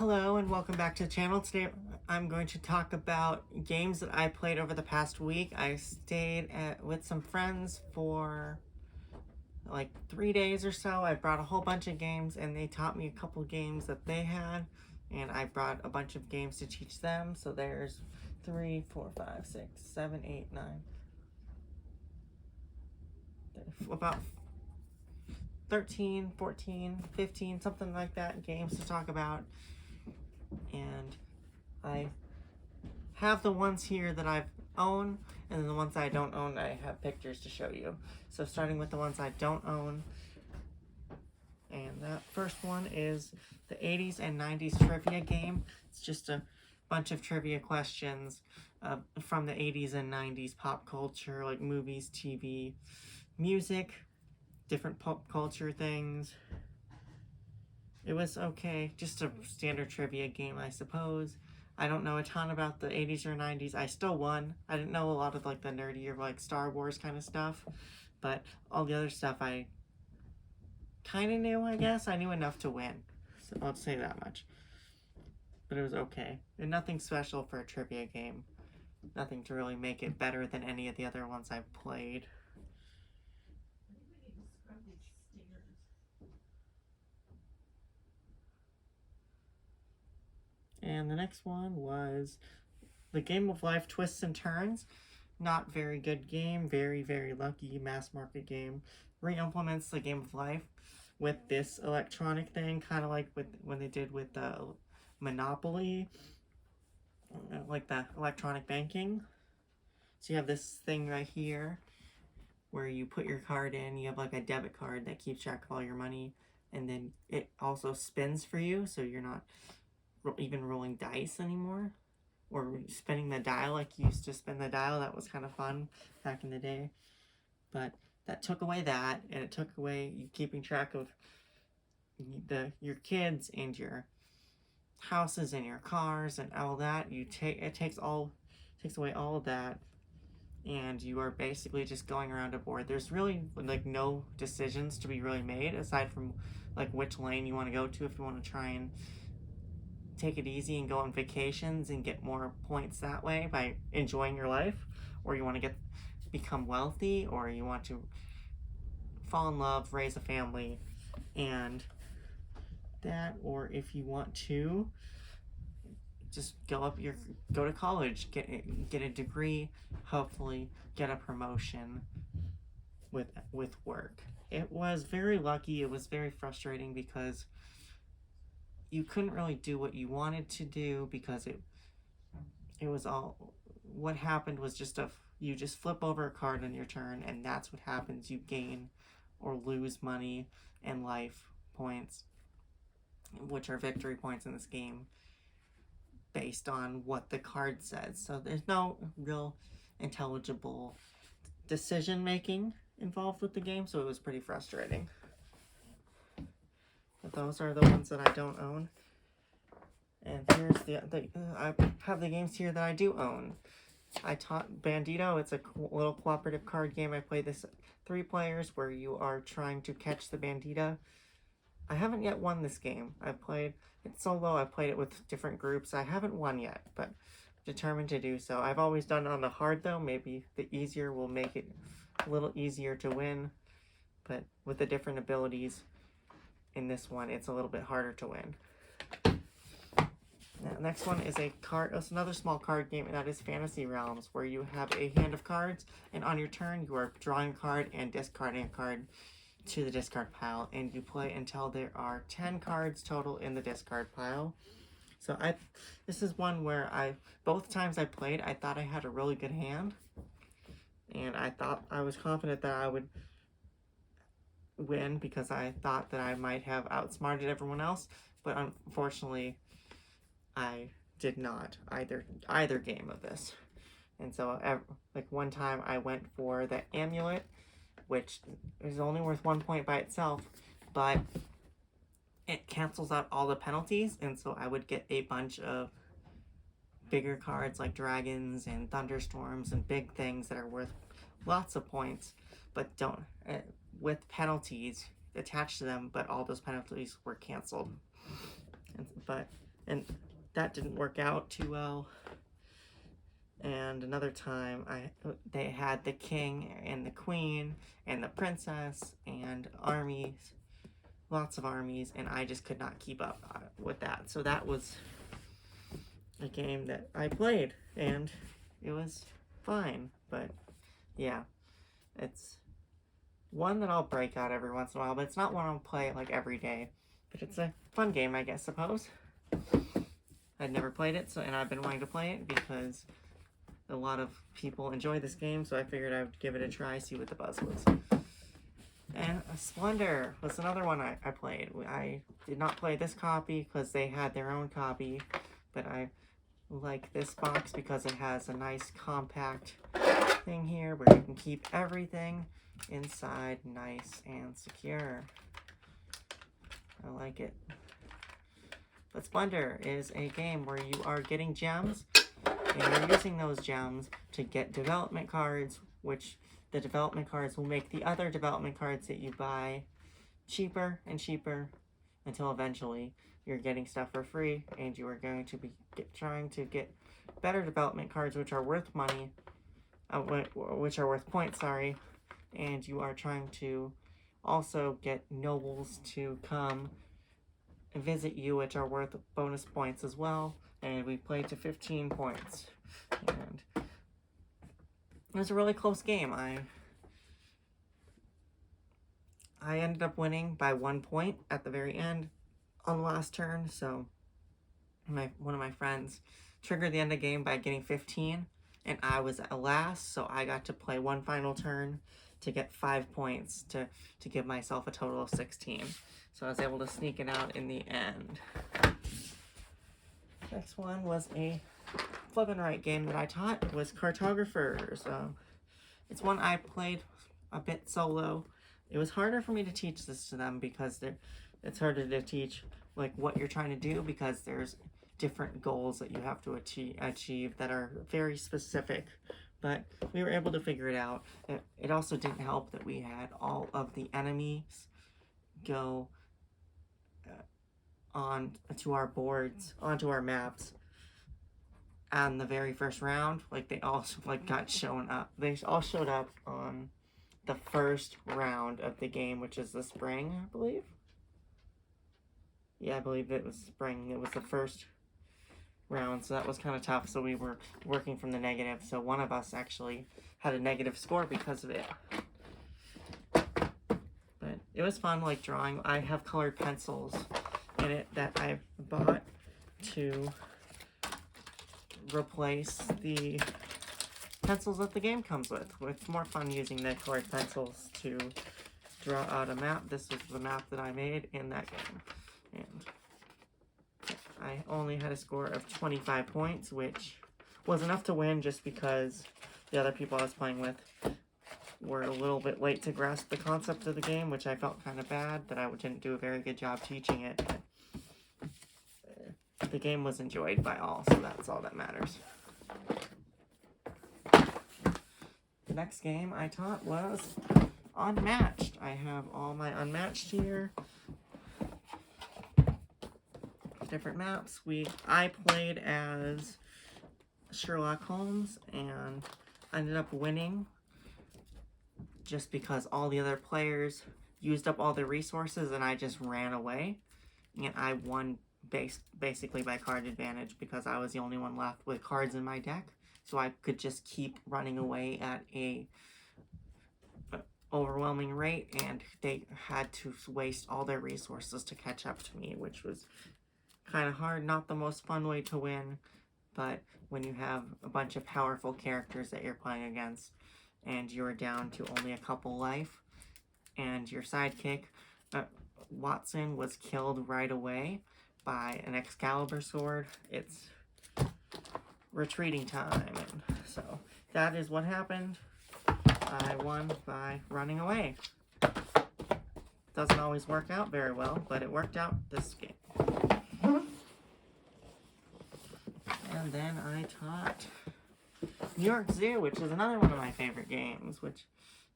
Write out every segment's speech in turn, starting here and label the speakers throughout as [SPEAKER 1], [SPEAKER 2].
[SPEAKER 1] Hello and welcome back to the channel. Today I'm going to talk about games that I played over the past week. I stayed with some friends for like 3 days or so. I brought a whole bunch of games and they taught me a couple games that they had, and I brought a bunch of games to teach them. So there's 3, 4, 5, 6, 7, 8, 9, about 13, 14, 15, something like that, games to talk about. And I have the ones here that I've own, and then the ones I don't own, I have pictures to show you. So starting with the ones I don't own, and that first one is the 80s and 90s trivia game. It's just a bunch of trivia questions from the 80s and 90s pop culture, like movies, TV, music, different pop culture things. It was okay, just a standard trivia game, I suppose. I don't know a ton about the 80s or 90s. I still won. I didn't know a lot of like the nerdier like Star Wars kind of stuff, but all the other stuff I kind of knew, I guess. I knew enough to win, so I'll say that much. But it was okay, and nothing special for a trivia game. Nothing to really make it better than any of the other ones I've played. And the next one was the Game of Life Twists and Turns. Not very good game, very, very lucky mass market game. Re-implements the Game of Life with this electronic thing, kind of like with when they did with Monopoly, like the electronic banking. So you have this thing right here where you put your card in, you have like a debit card that keeps track of all your money, and then it also spins for you, so you're not even rolling dice anymore, or spinning the dial like you used to spin the dial. That was kind of fun back in the day. But that took away that, and it took away you keeping track of your kids and your houses and your cars and all that. It takes away all of that, and you are basically just going around a board. There's really like no decisions to be really made aside from like which lane you want to go to, if you want to try and take it easy and go on vacations and get more points that way by enjoying your life, or you want to become wealthy, or you want to fall in love, raise a family, and that, or if you want to just go to college, get a degree, hopefully get a promotion with work. It was very lucky. It was very frustrating because you couldn't really do what you wanted to do, because it was all, what happened was you just flip over a card on your turn, and that's what happens. You gain or lose money and life points, which are victory points in this game, based on what the card says. So there's no real intelligible decision making involved with the game, so it was pretty frustrating. But those are the ones that I don't own. And here's I have the games here that I do own. I taught Bandito. It's a little cooperative card game. I play this 3 players where you are trying to catch the bandita. I haven't yet won this game. I've played it solo. I've played it with different groups. I haven't won yet, but I'm determined to do so. I've always done it on the hard, though. Maybe the easier will make it a little easier to win, but with the different abilities in this one, it's a little bit harder to win. Now, next one is it's another small card game, and that is Fantasy Realms, where you have a hand of cards, and on your turn, you are drawing a card and discarding a card to the discard pile, and you play until there are 10 cards total in the discard pile. So this is one where both times I played, I thought I had a really good hand, and I was confident that I would win because I thought that I might have outsmarted everyone else, but unfortunately, I did not either game of this. And so like one time I went for the amulet, which is only worth 1 point by itself, but it cancels out all the penalties, and so I would get a bunch of bigger cards like dragons and thunderstorms and big things that are worth lots of points, but don't with penalties attached to them, but all those penalties were canceled. and that didn't work out too well. And another time, they had the king and the queen and the princess and armies, lots of armies, and I just could not keep up with that. So that was a game that I played, and it was fine. But yeah, it's one that I'll break out every once in a while, but it's not one I'll play like every day. But it's a fun game, I guess, suppose. I'd never played it, and I've been wanting to play it because a lot of people enjoy this game, so I figured I would give it a try, see what the buzz was. And Splendor was another one I played. I did not play this copy because they had their own copy, but I like this box because it has a nice compact thing here where you can keep everything inside nice and secure. I like it. But Splendor is a game where you are getting gems, and you're using those gems to get development cards, which the development cards will make the other development cards that you buy cheaper and cheaper until eventually you're getting stuff for free, and you are going to be trying to get better development cards which are worth money, which are worth points, sorry, and you are trying to also get nobles to come and visit you, which are worth bonus points as well. And we played to 15 points. And it was a really close game. I ended up winning by 1 point at the very end on the last turn. So one of my friends triggered the end of the game by getting 15, and I was at last, so I got to play one final turn to get 5 points to give myself a total of 16. So I was able to sneak it out in the end. Next one was a Flip and Write game that I taught. It was Cartographers. It's one I played a bit solo. It was harder for me to teach this to them because it's harder to teach like what you're trying to do, because there's different goals that you have to achieve that are very specific. But we were able to figure it out. It also didn't help that we had all of the enemies go onto our boards, onto our maps on the very first round. Like, they all got shown up. They all showed up on the first round of the game, which is the spring, I believe. Yeah, I believe it was spring. It was the first round, so that was kind of tough. So we were working from the negative. So one of us actually had a negative score because of it. But it was fun, like, drawing. I have colored pencils in it that I bought to replace the pencils that the game comes with. It's more fun using the colored pencils to draw out a map. This was the map that I made in that game. And I only had a score of 25 points, which was enough to win just because the other people I was playing with were a little bit late to grasp the concept of the game, which I felt kind of bad that I didn't do a very good job teaching it. But the game was enjoyed by all, so that's all that matters. The next game I taught was Unmatched. I have all my Unmatched here. Different maps. I played as Sherlock Holmes and ended up winning just because all the other players used up all their resources and I just ran away, and I won basically by card advantage because I was the only one left with cards in my deck, so I could just keep running away at a overwhelming rate, and they had to waste all their resources to catch up to me, which was kind of hard. Not the most fun way to win, but when you have a bunch of powerful characters that you're playing against and you're down to only a couple life, and your sidekick Watson was killed right away by an Excalibur sword, it's retreating time. And so that is what happened. I won by running away. Doesn't always work out very well, but it worked out this game. And then I taught New York Zoo, which is another one of my favorite games, which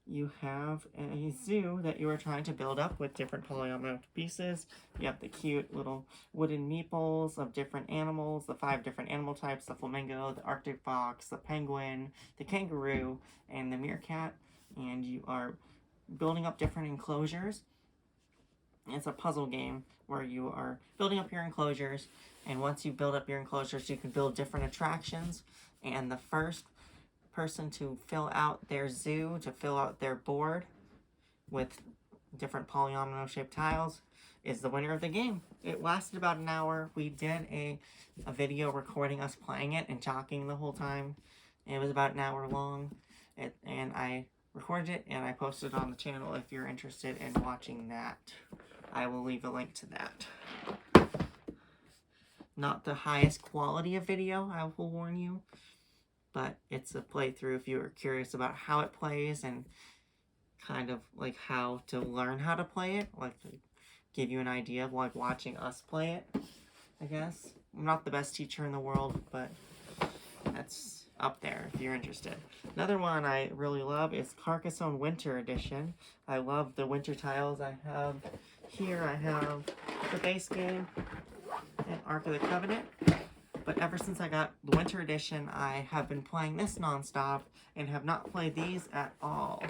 [SPEAKER 1] you have a zoo that you are trying to build up with different polyomino pieces. You have the cute little wooden meeples of different animals, the 5 different animal types, the flamingo, the Arctic fox, the penguin, the kangaroo, and the meerkat. And you are building up different enclosures. It's a puzzle game where you are building up your enclosures, and once you build up your enclosures, you can build different attractions. And the first person to fill out their zoo, to fill out their board with different polyomino shaped tiles, is the winner of the game. It lasted about an hour. We did a video recording us playing it and talking the whole time. It was about an hour long, and I recorded it and I posted it on the channel if you're interested in watching that. I will leave a link to that. Not the highest quality of video, I will warn you, but it's a playthrough if you're curious about how it plays and kind of like how to learn how to play it, like to give you an idea of like watching us play it, I guess. I'm not the best teacher in the world, but that's up there if you're interested. Another one I really love is Carcassonne Winter Edition. I love the winter tiles I have here. I have the base game and Ark of the Covenant, but ever since I got the Winter Edition, I have been playing this nonstop and have not played these at all.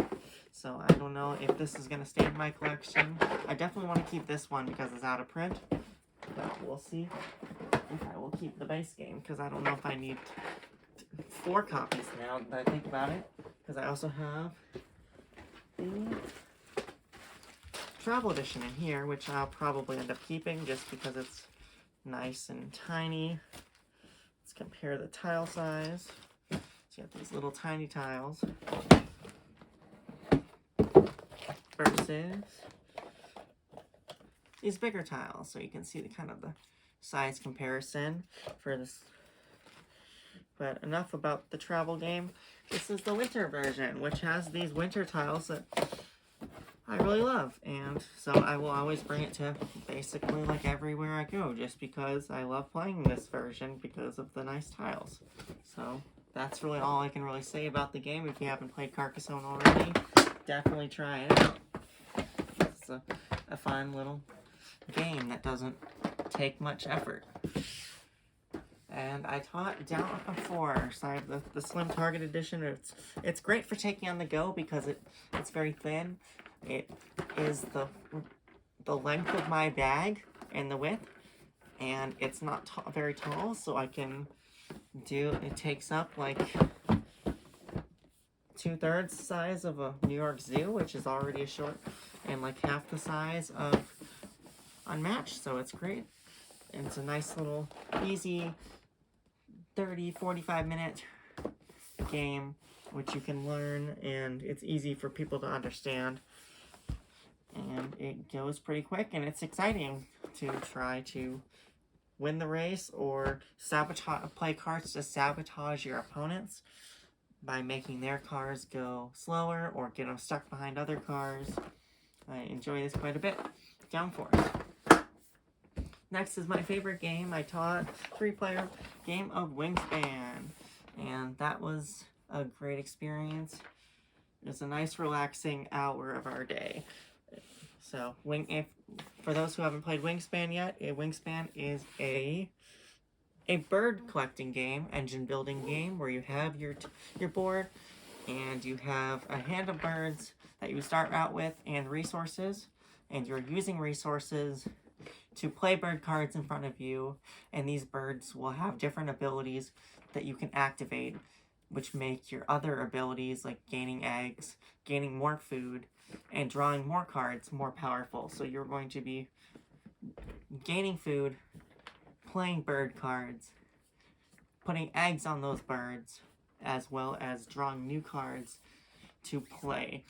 [SPEAKER 1] So I don't know if this is going to stay in my collection. I definitely want to keep this one because it's out of print, but we'll see if I will keep the base game, because I don't know if I need 4 copies now that I think about it, because I also have the Travel Edition in here, which I'll probably end up keeping just because it's nice and tiny. Let's compare the tile size. So you have these little tiny tiles versus these bigger tiles, so you can see the kind of the size comparison for this. But enough about the travel game. This is the winter version, which has these winter tiles that I really love, and so I will always bring it to basically like everywhere I go, just because I love playing this version because of the nice tiles. So that's really all I can really say about the game. If you haven't played Carcassonne already, definitely try it out. It's a fun little game that doesn't take much effort. And I taught Down on 4, so I have the Slim Target Edition. It's great for taking on the go because it's very thin. It is the length of my bag and the width, and it's not very tall, so I can do, it takes up like 2/3 the size of a New York Zoo, which is already a short, and like half the size of Unmatched, so it's great. And it's a nice little easy 30-45 minute game which you can learn, and it's easy for people to understand, and it goes pretty quick, and it's exciting to try to win the race or play cards to sabotage your opponents by making their cars go slower or get them stuck behind other cars. I enjoy this quite a bit. Downforce. Next is my favorite game I taught, 3-player game of Wingspan, and that was a great experience. It's a nice relaxing hour of our day. So, for those who haven't played Wingspan yet, Wingspan is a bird collecting game, engine building game, where you have your board, and you have a hand of birds that you start out with, and resources, and you're using resources to play bird cards in front of you, and these birds will have different abilities that you can activate, which make your other abilities, like gaining eggs, gaining more food, and drawing more cards more powerful. So you're going to be gaining food, playing bird cards, putting eggs on those birds, as well as drawing new cards to play,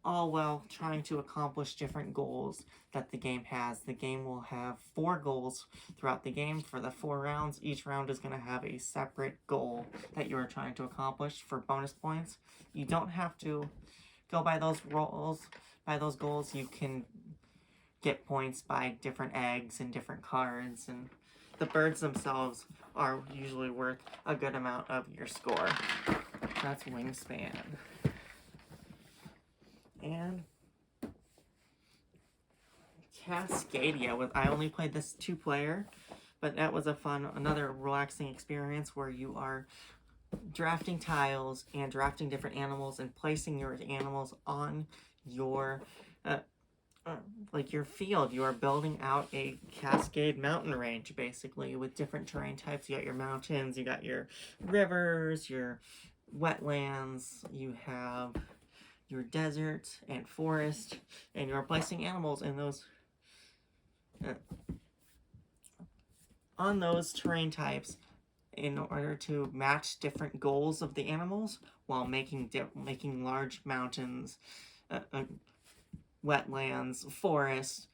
[SPEAKER 1] all while trying to accomplish different goals that the game has. The game will have 4 goals throughout the game for the 4 rounds. Each round is going to have a separate goal that you are trying to accomplish for bonus points. You don't have to go by those goals. You can get points by different eggs and different cards, and the birds themselves are usually worth a good amount of your score. That's Wingspan. And Cascadia, I only played this 2-player, but that was another relaxing experience where you are drafting tiles and drafting different animals and placing your animals on your like your field. You are building out a Cascade mountain range basically with different terrain types. You got your mountains, you got your rivers, your wetlands, you have your desert and forest, and you are placing animals in those on those terrain types in order to match different goals of the animals while making large mountains, wetlands, forests,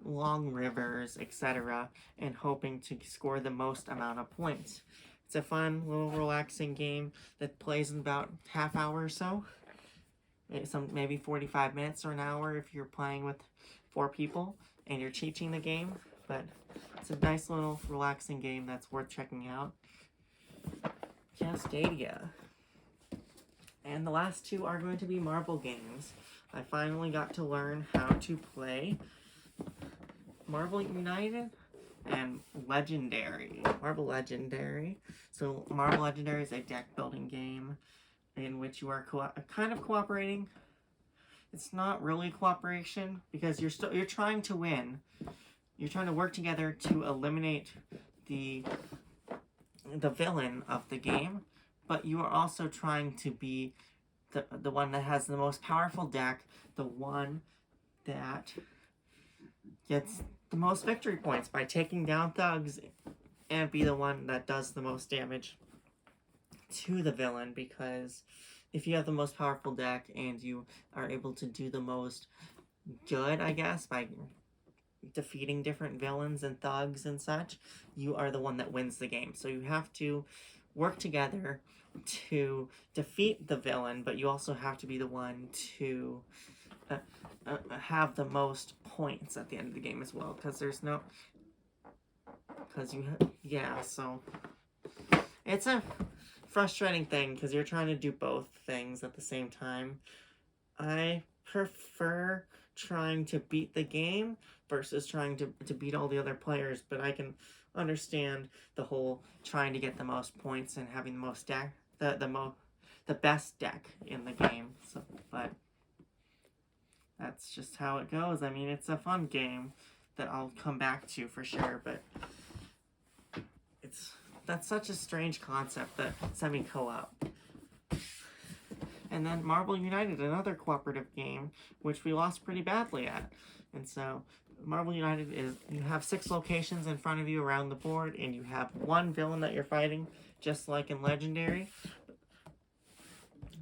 [SPEAKER 1] long rivers, etc., and hoping to score the most amount of points. It's a fun, little relaxing game that plays in about half hour or so. Maybe 45 minutes or an hour if you're playing with 4 people and you're teaching the game, but it's a nice little relaxing game that's worth checking out. Cascadia. And the last 2 are going to be marble games. I finally got to learn how to play Marble United and Legendary. Marble Legendary. So Marble Legendary is a deck building game in which you are kind of cooperating. It's not really cooperation because you're trying to win. You're trying to work together to eliminate the villain of the game, but you are also trying to be the one that has the most powerful deck, the one that gets the most victory points by taking down thugs, and be the one that does the most damage to the villain, because if you have the most powerful deck and you are able to do the most good, I guess, by defeating different villains and thugs and such, you are the one that wins the game. So you have to work together to defeat the villain, but you also have to be the one to have the most points at the end of the game as well, because so it's a frustrating thing because you're trying to do both things at the same time. I prefer trying to beat the game versus trying to beat all the other players, but I can understand the whole trying to get the most points and having the most deck, the best deck in the game. So, but that's just how it goes. I mean, it's a fun game that I'll come back to for sure, but that's such a strange concept, the semi-co-op. And then Marble United, another cooperative game, which we lost pretty badly at. And so Marble United is, you have 6 locations in front of you around the board, and you have 1 villain that you're fighting, just like in Legendary.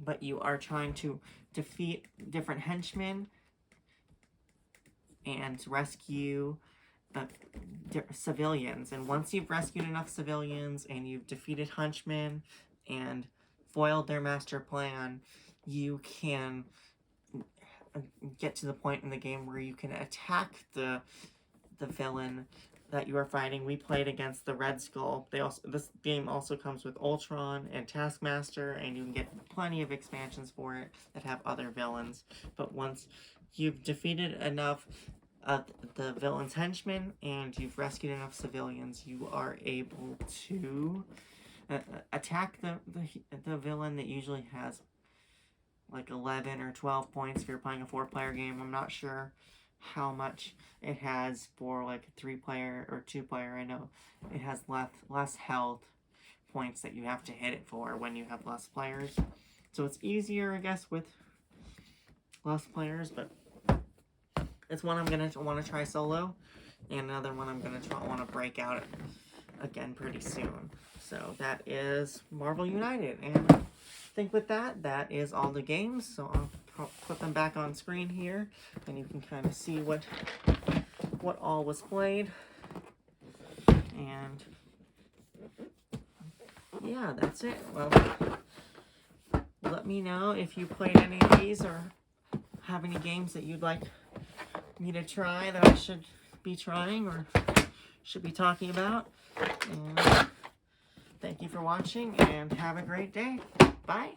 [SPEAKER 1] But you are trying to defeat different henchmen and rescue civilians. And once you've rescued enough civilians and you've defeated henchmen and foiled their master plan, you can get to the point in the game where you can attack the villain that you are fighting. We played against the Red Skull. This game also comes with Ultron and Taskmaster, and you can get plenty of expansions for it that have other villains. But once you've defeated enough of the villain's henchmen and you've rescued enough civilians, you are able to attack the villain that usually has like 11 or 12 points if you're playing a 4-player game. I'm not sure how much it has for like a 3-player or 2-player. I know it has less health points that you have to hit it for when you have less players. So it's easier, I guess, with less players, but it's one I'm going to want to try solo, and another one I'm going to want to break out again pretty soon. So that is Marble United, and I think with that is all the games. So I'll put them back on screen here, and you can kind of see what all was played. And yeah, that's it. Well, let me know if you played any of these or have any games that you'd like me to try that I should be trying or should be talking about. And thank you for watching, and have a great day. Bye.